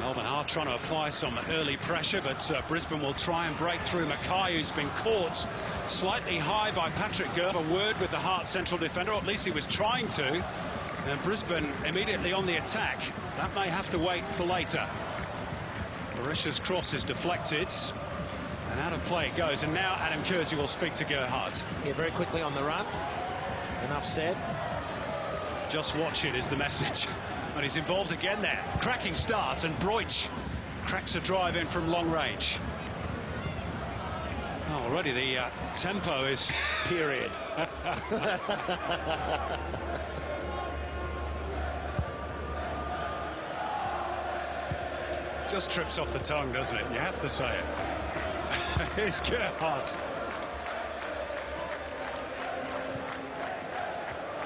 Melbourne are trying to apply some early pressure, but Brisbane will try and break through. Mackay, who's been caught slightly high by Patrick Gurr. A word with the Hearts central defender, or at least he was trying to. And Brisbane immediately on the attack. That may have to wait for later. Berisha's cross is deflected. And out of play it goes. And now Adam Kersey will speak to Gerhardt. Yeah, very quickly on the run. Enough said. Just watch it is the message. And he's involved again there. Cracking start, and Broich cracks a drive in from long range. Oh, already the tempo is... Period. Just trips off the tongue, doesn't it? You have to say it. Here's Gerhardt.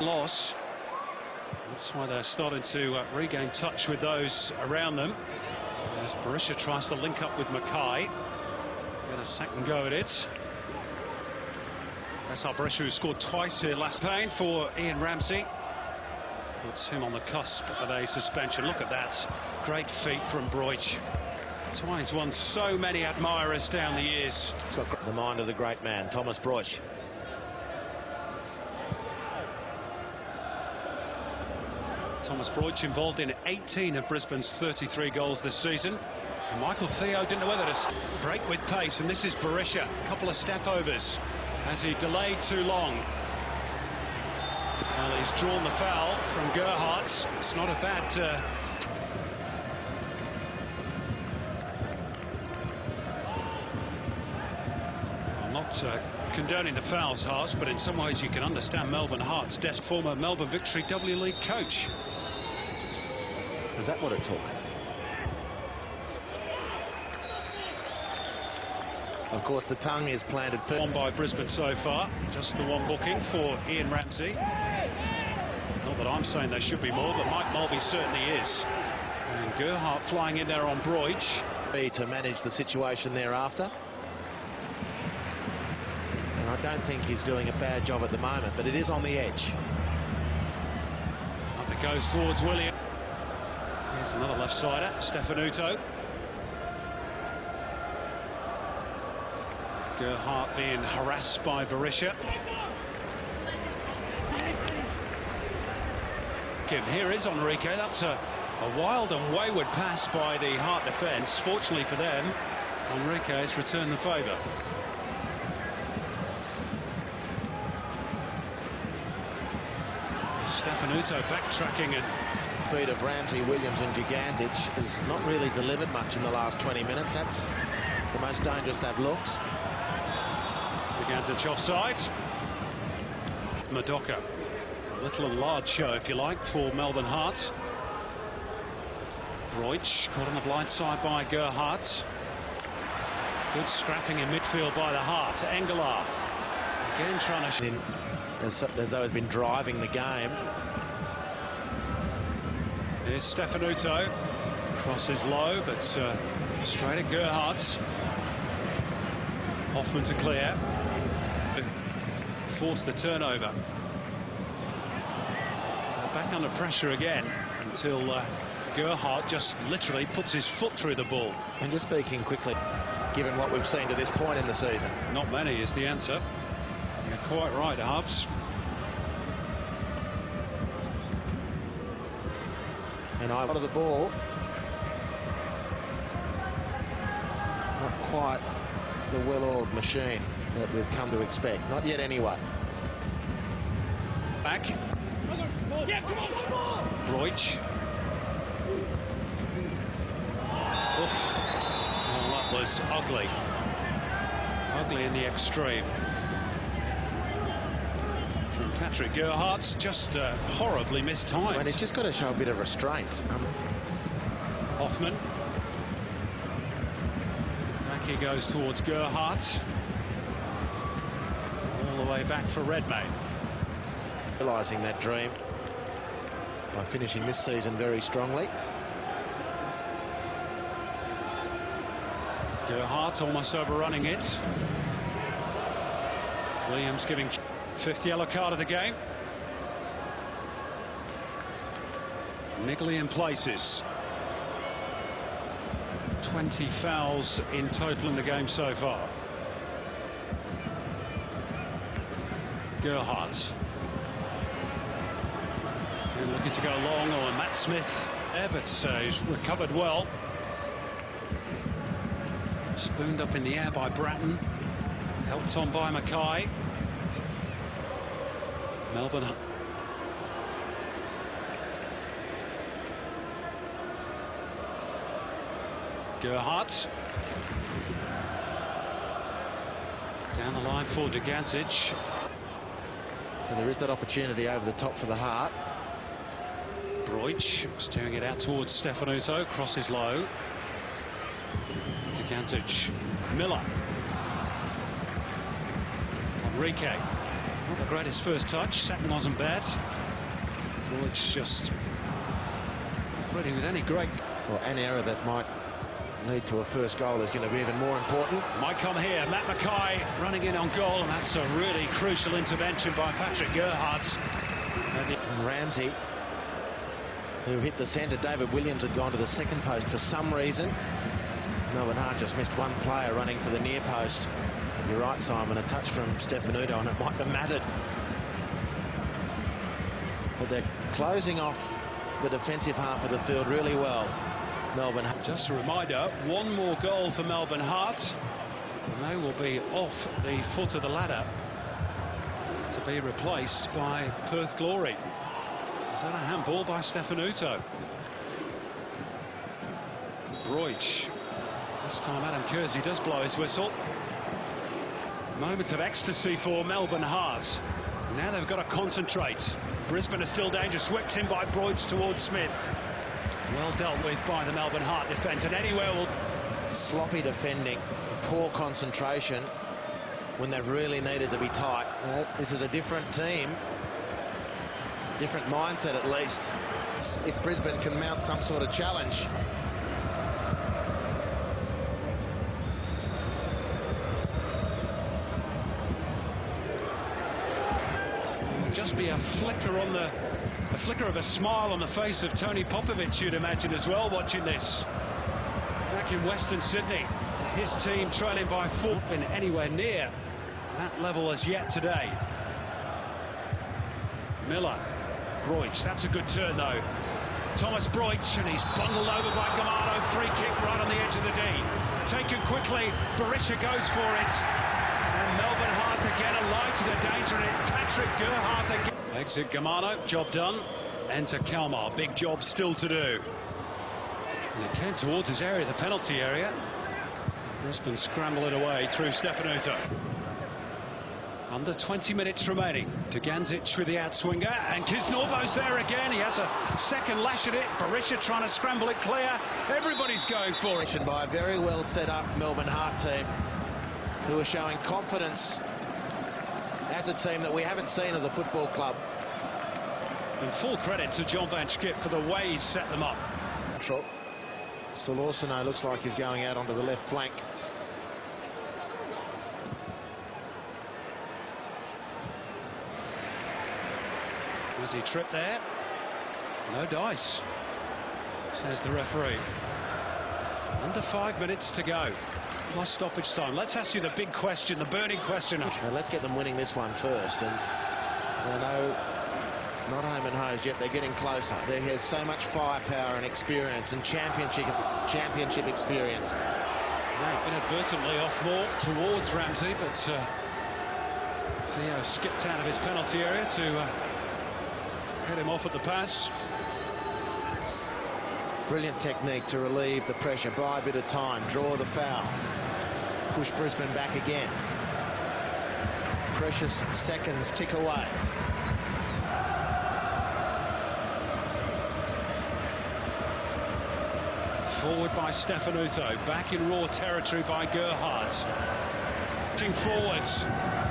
Loss. That's why they're starting to regain touch with those around them. As Berisha tries to link up with Mackay. Get a second go at it. That's how Berisha, who scored twice here last time for Ian Ramsey. Puts him on the cusp of a suspension. Look at that. Great feat from Broich. That's why he's won so many admirers down the years. It's got the mind of the great man, Thomas Broich. Thomas Broich involved in 18 of Brisbane's 33 goals this season. And Michael Theo didn't know whether to break with pace, and this is Berisha. A couple of step overs as he delayed too long. Well, he's drawn the foul from Gerhardt. It's not a bad... I'm not condoning the fouls, Hearts, but in some ways you can understand Melbourne Hearts' former Melbourne Victory W League coach. Is that what it took? Of course, the tongue is planted first. One by Brisbane so far. Just the one booking for Ian Ramsey. Not that I'm saying there should be more, but Mike Mulvey certainly is. And Gerhardt flying in there on Broich. To manage the situation thereafter. And I don't think he's doing a bad job at the moment, but it is on the edge. Up it goes towards William. Here's another left-sider, Stefanuto. Gerhardt being harassed by Berisha. Here is Enrique. That's a wild and wayward pass by the Heart defence. Fortunately for them, Enrique has returned the favour. Stefanuto backtracking, and speed of Ramsey, Williams and Gigantic has not really delivered much in the last 20 minutes. That's the most dangerous they've looked. Gigantic offside. Madoka. A little and large show, if you like, for Melbourne Hearts. Broich caught on the blind side by Gerhardt. Good scrapping in midfield by the Heart. Engelar again trying to... As though he's been driving the game. Here's Stefanuto. Cross is low, but straight at Gerhardt. Hoffman to clear. Force the turnover. Back under pressure again until Gerhardt just literally puts his foot through the ball. And just speaking quickly, given what we've seen to this point in the season. Not many is the answer. You're quite right, Hubs. And I of the ball. Not quite the well-oiled machine that we've come to expect. Not yet anyway. Back. Broich. Oof. Well, that was ugly. Ugly in the extreme. From Patrick Gerhardt, just horribly mistimed. And he's just got to show a bit of restraint. Hoffman. Back he goes towards Gerhardt. All the way back for Redmayne. Realising that dream by finishing this season very strongly. Gerhardt almost overrunning it. Williams giving fifth yellow card of the game. Niggly in places. 20 fouls in total in the game so far. Gerhardt. And looking to go long, or Matt Smith there, but he's recovered well. Spooned up in the air by Bratton. Helped on by Mackay. Melbourne. Gerhardt. Down the line for Dugandzic. And there is that opportunity over the top for the Heart. Broich steering it out towards Stefanuto. Crosses low. Dugandzic. Miller. Enrique. Not the greatest first touch. Second wasn't bad. Broich just ready with any great. Well, an error that might lead to a first goal is going to be even more important. Might come here. Matt Mackay running in on goal, and that's a really crucial intervention by Patrick Gerhardt. And Ramsey, who hit the centre. David Williams had gone to the second post for some reason. Melbourne Heart just missed one player running for the near post. You're right, Simon, a touch from Stefanuto and it might have mattered. But they're closing off the defensive half of the field really well. Melbourne. Just a reminder, one more goal for Melbourne Heart, and they will be off the foot of the ladder to be replaced by Perth Glory. Is that a handball by Stefanuto? Broich. This time Adam Kersey does blow his whistle. Moment of ecstasy for Melbourne Heart. Now they've got to concentrate. Brisbane are still dangerous. Whipped in by Broich towards Smith. Well dealt with by the Melbourne Heart defence, and anywhere will... Sloppy defending, poor concentration when they've really needed to be tight. This is a different team, different mindset at least. If Brisbane can mount some sort of challenge. Just be a flicker on the... a flicker of a smile on the face of Tony Popovic, you'd imagine, as well, watching this. Back in Western Sydney, his team trailing by 4, been anywhere near that level as yet today. Miller, Broich, that's a good turn though. Thomas Broich, and he's bundled over by Gamano. Free kick right on the edge of the D. Taken quickly, Berisha goes for it. And Melbourne Heart again alive to the danger, and Patrick Gerhardt again. Exit Gamano, job done. Enter Kalmar, big job still to do. And it came towards his area, the penalty area. Brisbane scramble it away through Stefanuto. Under 20 minutes remaining. Dugandzic with the outswinger, and Kisnorbo's there again. He has a second lash at it. Berisha trying to scramble it clear. Everybody's going for it. By a very well set up Melbourne Heart team, who are showing confidence as a team that we haven't seen at the football club. And full credit to John Van Schip for the way he's set them up. Solorsino looks like he's going out onto the left flank. Was he tripped there? No dice, says the referee. Under 5 minutes to go, plus stoppage time. Let's ask you the big question, the burning question. Now let's get them winning this one first. And I know, not home and hosed yet, they're getting closer. There has so much firepower and experience and championship experience. Yeah, inadvertently off more towards Ramsey, but Theo skipped out of his penalty area to get him off at the pass. It's brilliant technique to relieve the pressure, buy a bit of time, draw the foul, push Brisbane back again. Precious seconds tick away. Forward by Stefanuto, back in raw territory by Gerhardt. Pushing forwards,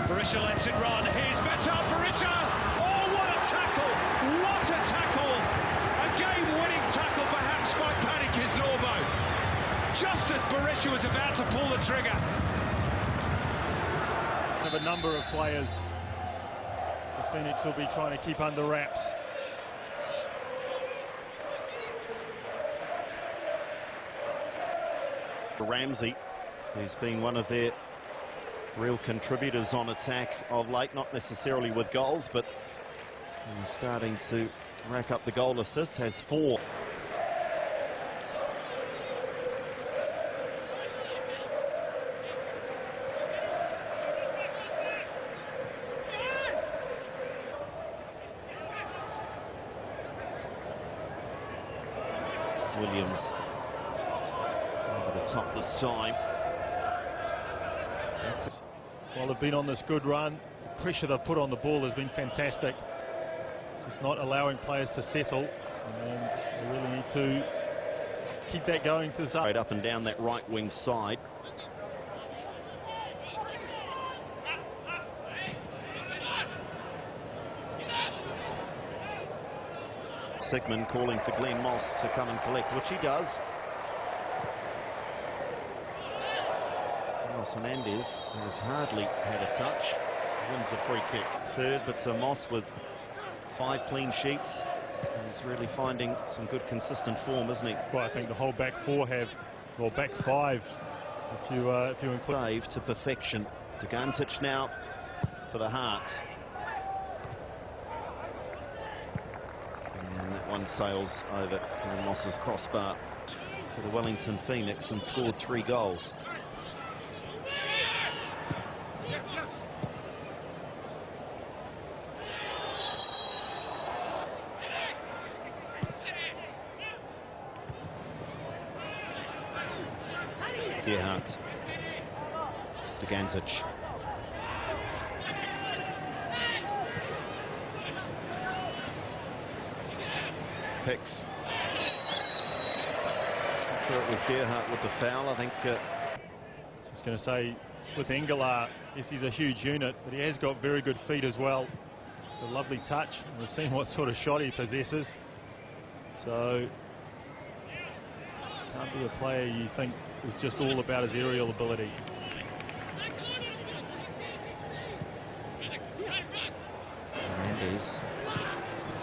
Berisha lets it run. Here's better, Berisha! Oh, what a tackle! What a tackle! A game-winning tackle, perhaps, by Paddy Kisnorbo. Just as Berisha was about to pull the trigger. Of a number of players, the Phoenix will be trying to keep under wraps. Ramsey, who's been one of their real contributors on attack of late, not necessarily with goals, but starting to rack up the goal assists, has 4. Williams over the top this time. Well, they've been on this good run. The pressure they've put on the ball has been fantastic. Just not allowing players to settle, and they really need to keep that going to Straight up and down that right wing side. Sigmund calling for Glenn Moss to come and collect, which he does. Carlos Hernandez has hardly had a touch. Wins the free kick. Third, but Moss with 5 clean sheets. He's really finding some good consistent form, isn't he? Well, I think the whole back 4 have, or back 5, if you include. Save to perfection. Dugancic now for the Hearts. And that one sails over Glenn Moss's crossbar for the Wellington Phoenix and scored 3 goals. Gerhardt, Dugancic. Hicks. I'm sure it was Gerhardt with the foul. I think. Just going to say, with Engelar, yes, he's a huge unit, but he has got very good feet as well. A lovely touch. And we've seen what sort of shot he possesses. So, can't be a player you think is just all about his aerial ability. Hernandez,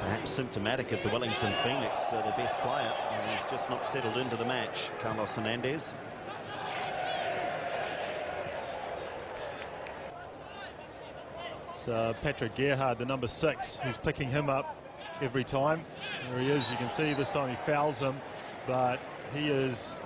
perhaps symptomatic of the Wellington Phoenix, their best player, and he's just not settled into the match. Carlos Hernandez. It's Patrick Gerhardt, the number 6, who's picking him up every time. There he is. You can see this time he fouls him, but he is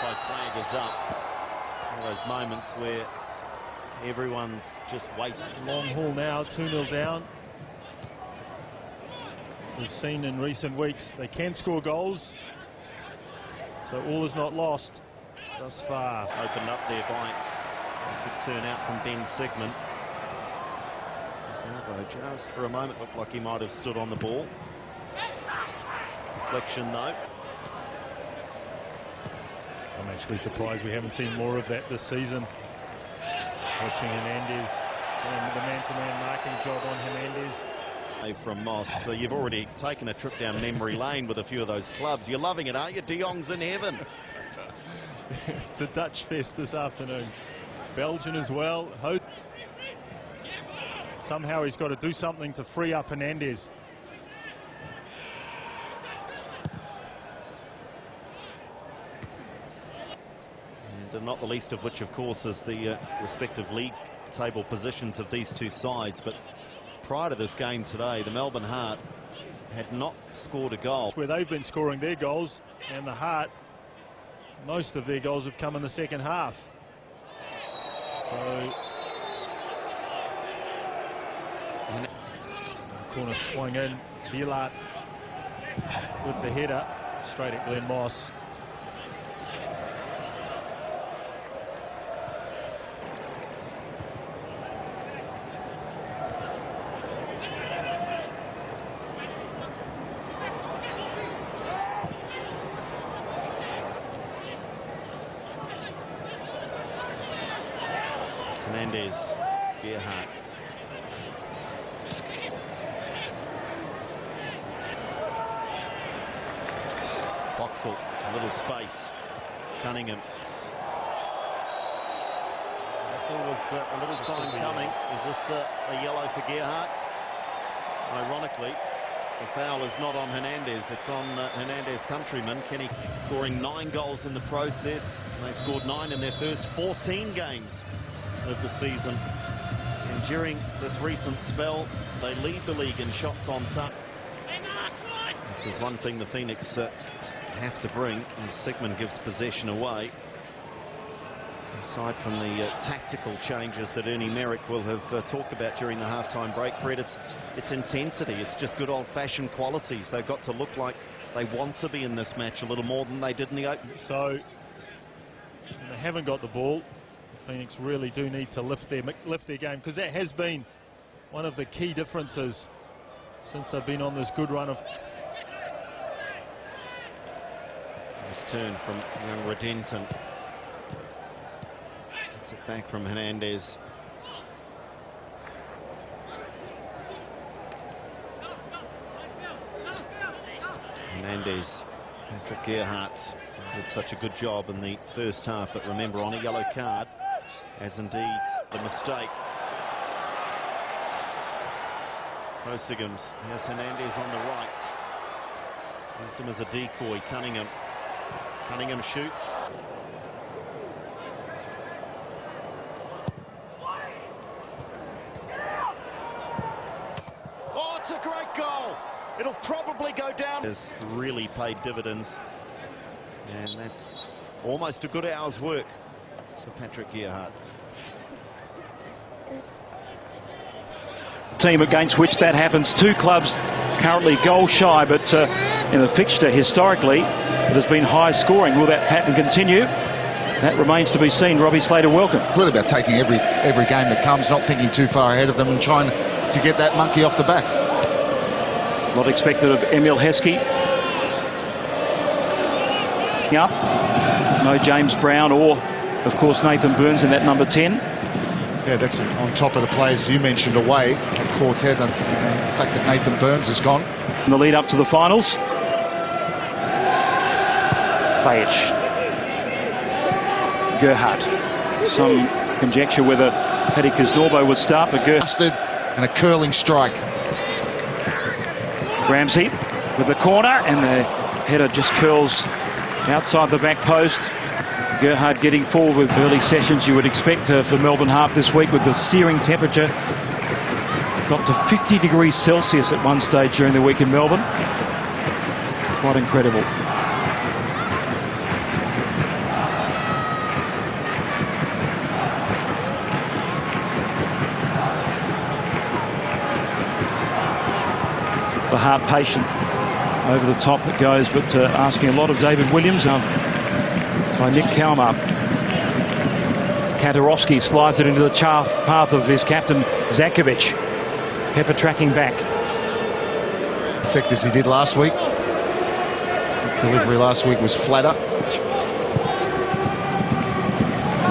offside flag is up. One of those moments where everyone's just waiting. long haul now, 2-0 down. We've seen in recent weeks they can score goals, so all is not lost thus far. Opened up there by a good turn out from Ben Sigmund. His elbow just for a moment looked like he might have stood on the ball. Deflection though. I'm actually surprised we haven't seen more of that this season. Watching Hernandez and the man-to-man marking job on Hernandez. From Moss. So you've already taken a trip down memory lane with a few of those clubs. You're loving it, aren't you? De Jong's in heaven. It's a Dutch fest this afternoon. Belgian as well. Somehow he's got to do something to free up Hernandez. And not the least of which, of course, is the respective league table positions of these two sides. But prior to this game today, the Melbourne Heart had not scored a goal. Where they've been scoring their goals, and the Heart, most of their goals have come in the second half. So, corner swung in, Bielart with the header, straight at Glenn Moss. Hernandez, Gerhardt. Troxell, a little space. Cunningham. This was a little time coming. Is this a yellow for Gerhardt? Ironically, the foul is not on Hernandez, it's on Hernandez countryman. Kenny scoring 9 goals in the process. They scored 9 in their first 14 games of the season. And during this recent spell, they lead the league in shots on target. This is one thing the Phoenix have to bring, and Sigmund gives possession away. Aside from the tactical changes that Ernie Merrick will have talked about during the halftime break, Fred, it's intensity. It's just good old-fashioned qualities. They've got to look like they want to be in this match a little more than they did in the opening. So when they haven't got the ball, Phoenix really do need to lift their game, because that has been one of the key differences since they've been on this good run of. Nice turn from young Redenton. It's it back from Hernandez. Hernandez, Patrick Gerhardt did such a good job in the first half, but remember, on a yellow card, as indeed the mistake. Prosigams has Hernandez on the right. Used him as a decoy. Cunningham shoots. Oh, it's a great goal. It'll probably go down. Has really paid dividends. And that's almost a good hour's work for Patrick Gerhardt. Team against which that happens. 2 clubs currently goal shy, but in the fixture historically it has been high scoring. Will that pattern continue? That remains to be seen. Robbie Slater, welcome. Really about taking every game that comes, not thinking too far ahead of them and trying to get that monkey off the back. A lot expected of Emil Heskey. Up. No James Brown or, of course, Nathan Burns in that number 10. Yeah, that's on top of the players you mentioned away at quartet, and the fact that Nathan Burns is gone. In the lead up to the finals. Bajic. Gerhardt. Some conjecture whether Paddy Kuznorbo would start, but Gerhardt. And a curling strike. Ramsey with the corner, and the header just curls outside the back post. Gerhardt getting forward with early sessions you would expect for Melbourne Heart this week, with the searing temperature. Got to 50 degrees Celsius at one stage during the week in Melbourne. Quite incredible. The Heart patient. Over the top it goes, but asking a lot of David Williams by Nick Kalmar. Kantarowski slides it into the path of his captain, Zakovic. Pepper tracking back. Effect as he did last week. Delivery last week was flatter.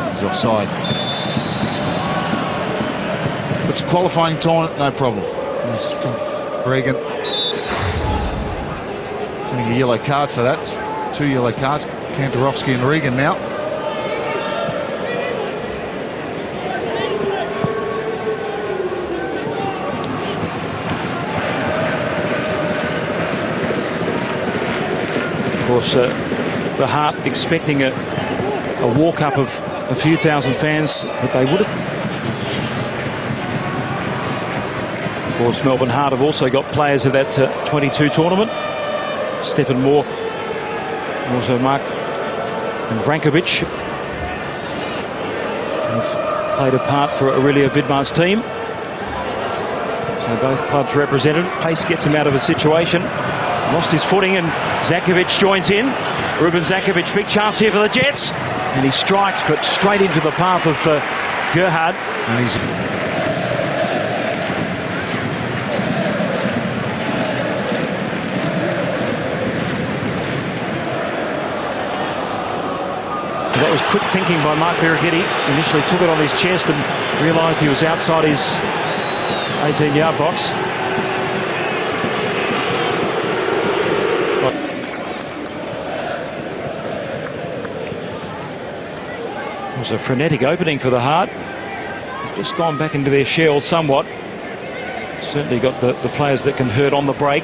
He's offside. It's a qualifying tournament, no problem. There's Regan. Getting a yellow card for that. 2 yellow cards. Kantarowski and Regan now. Of course, the Heart expecting a walk-up of a few thousand fans, but they would have. Of course, Melbourne Heart have also got players of that 22 tournament. Stephen Moore, also Mark and Vrankovic have played a part for Aurelia Vidmar's team. So both clubs represented. Pace gets him out of a situation. Lost his footing, and Zakovic joins in. Ruben Zakovic, big chance here for the Jets. And he strikes, but straight into the path of Gerhardt. And he's... That was quick thinking by Mark Birighitti. Initially took it on his chest and realised he was outside his 18-yard box. was a frenetic opening for the Heart. Just gone back into their shell somewhat. Certainly got the players that can hurt on the break.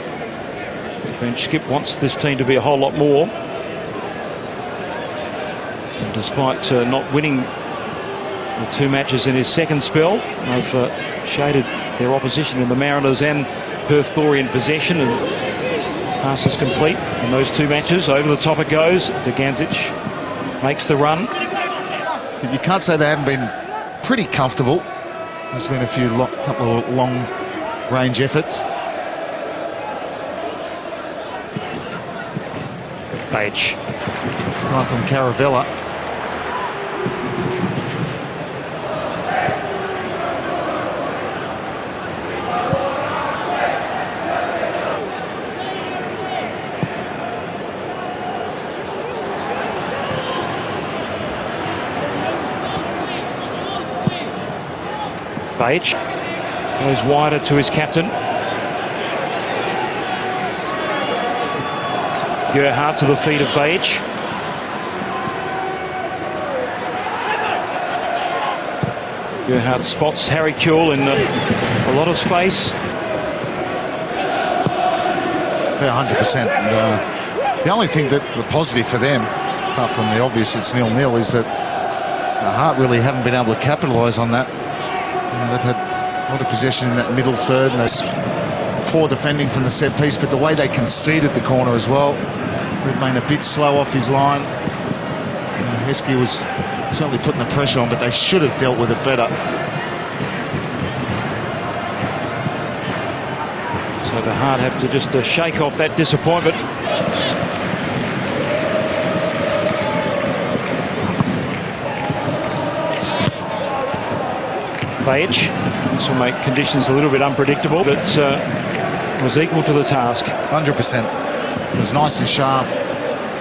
And Skip wants this team to be a whole lot more. And despite not winning the 2 matches in his second spell, they've shaded their opposition in the Mariners and Perth Glory in possession, and passes complete in those 2 matches. Over the top it goes. Dugandzic makes the run. You can't say they haven't been pretty comfortable. There's been a couple of long-range efforts. Page. It's time from Caravella. Page goes wider to his captain. Gerhardt to the feet of Page. Gerhardt spots Harry Kewell in a lot of space. Yeah, 100%. And, the only thing the positive for them, apart from the obvious it's 0-0, is that Heart really haven't been able to capitalise on that. They've had a lot of possession in that middle third, and there's poor defending from the set piece, but the way they conceded the corner as well, remained a bit slow off his line. Heskey was certainly putting the pressure on, but they should have dealt with it better. So the Heart have to just shake off that disappointment. Page. This will make conditions a little bit unpredictable, but was equal to the task. 100%. It was nice and sharp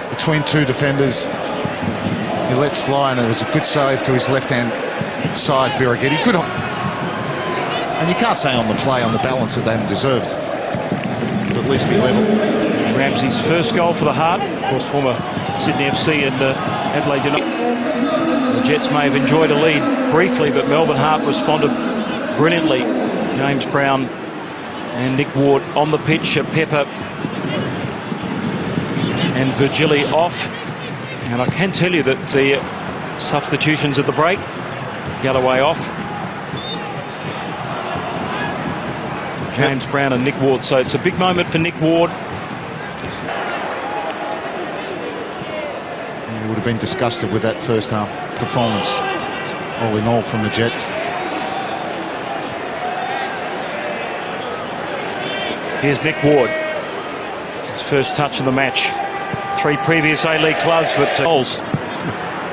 between 2 defenders. He lets fly, and it was a good save to his left-hand side, Birighitti. Good on. And you can't say on the play, on the balance, that they haven't deserved to at least be level. Ramsey's first goal for the Heart, of course, former Sydney FC and Adelaide United. The Jets may have enjoyed a lead briefly, but Melbourne Heart responded brilliantly. James Brown and Nick Ward on the pitch. Pepper and Virgili off. And I can tell you that the substitutions at the break, Galloway off, James Brown and Nick Ward. So it's a big moment for Nick Ward. He would have been disgusted with that first half performance, all in all, from the Jets. Here's Nick Ward. His first touch of the match. 3 previous A-League clubs, but goals.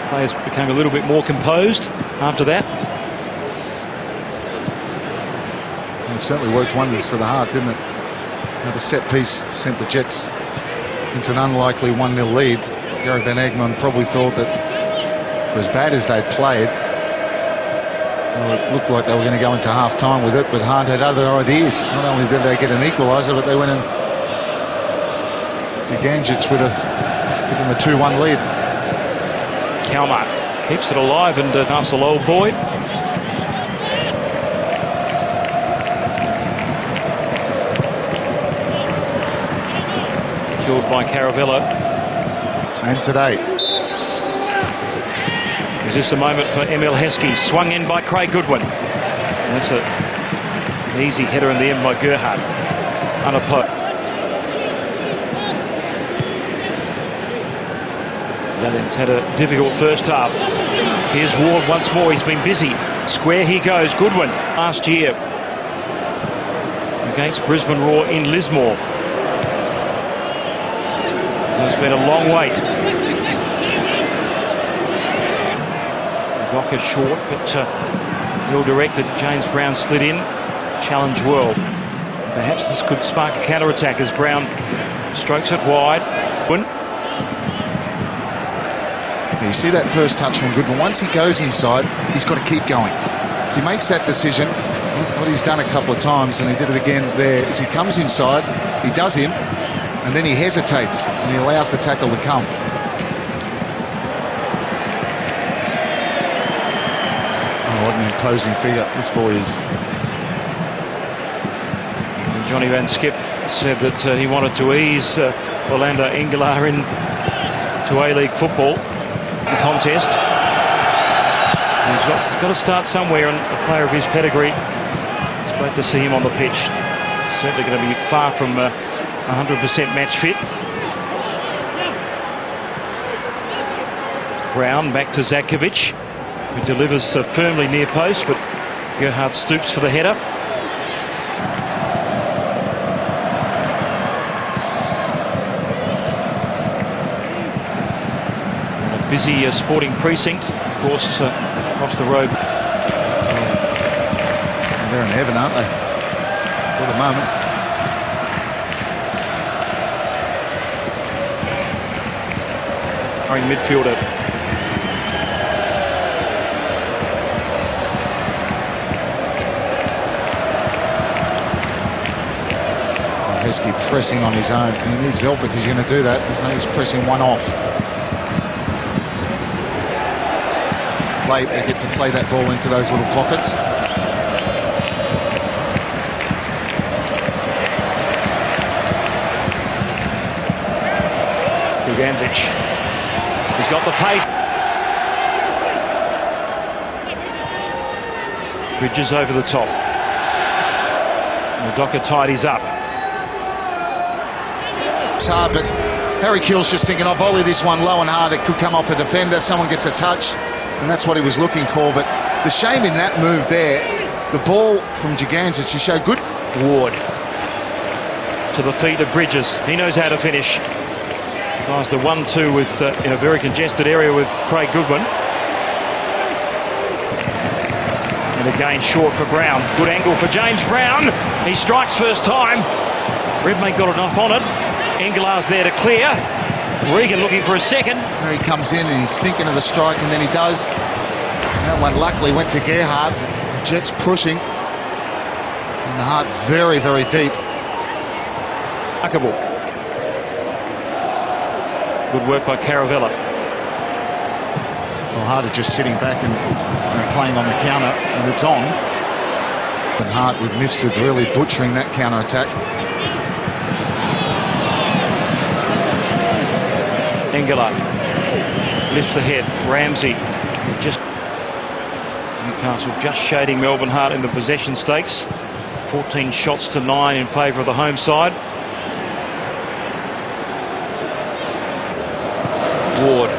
Players became a little bit more composed after that. It certainly worked wonders for the Heart, didn't it? Now, the set piece sent the Jets into an unlikely 1-0 lead. Gary Van Egmond probably thought that, for as bad as they'd played, it looked like they were going to go into half-time with it, but Heart had other ideas. Not only did they get an equaliser, but they went in. Dugandzic with give them a 2-1 lead. Kalmar keeps it alive, and Russell Old Boyd. Killed by Caravella. And today. Is this a moment for Emil Heskey? Swung in by Craig Goodwin. That's an easy header in the end by Gerhardt. Unopposed. Valiant's had a difficult first half. Here's Ward once more. He's been busy. Square he goes. Goodwin last year against Brisbane Roar in Lismore. So it's been a long wait. Blocker short, but ill-directed. James Brown slid in. Challenge well. Perhaps this could spark a counter-attack as Brown strokes it wide. You see that first touch from Goodwin. Once he goes inside, he's got to keep going. If he makes that decision, what he's done a couple of times, and he did it again there, is he comes inside, he does him, and then he hesitates, and he allows the tackle to come. what an imposing figure this boy is. Johnny Van Schip said that he wanted to ease Orlando Engelaar in to A-League football, the contest. He's got to start somewhere, and a player of his pedigree, it's great to see him on the pitch. Certainly going to be far from 100% match fit. Brown back to Zakovic, who delivers firmly near post, but Gerhard stoops for the header. A busy sporting precinct, of course, across the road. They're in heaven, aren't they? For the moment. Hurrying midfielder. Heskey pressing on his own. He needs help if he's going to do that. There's no use pressing one off. Late, they get to play that ball into those little pockets. Dugandzic. He's got the pace. Bridges over the top. Udoka tidies up. It's hard, but Harry Kewell's just thinking, I'll volley this one low and hard. It could come off a defender. Someone gets a touch, and that's what he was looking for. But the shame in that move there, the ball from Dugandzic, he showed good. Ward to the feet of Bridges. He knows how to finish. Nice the 1-2 with in a very congested area with Craig Goodwin. And again short for Brown. Good angle for James Brown. He strikes first time. Redmayne got enough on it. Engelaar's there to clear. Regan looking for a second. There he comes in and he's thinking of the strike, and then he does. That one luckily went to Gerhard. Jets pushing. And the heart very, very deep. Huckable. Good work by Caravella. Well, Hart just sitting back and playing on the counter, and it's on. And Hart with Mifsud really butchering that counter attack. Engelaar lifts the head. Ramsey just. Newcastle just shading Melbourne Heart in the possession stakes. 14 shots to 9 in favour of the home side. Ward.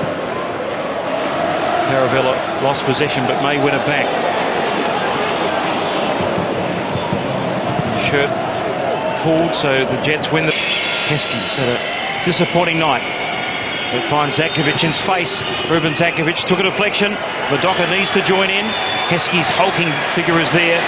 Caravella lost possession but may win it back. Shirt pulled, so the Jets win the. Heskey's had a disappointing night. It finds Zakovic in space. Ruben Zakovic took a deflection. Udoka needs to join in. Heskey's hulking figure is there.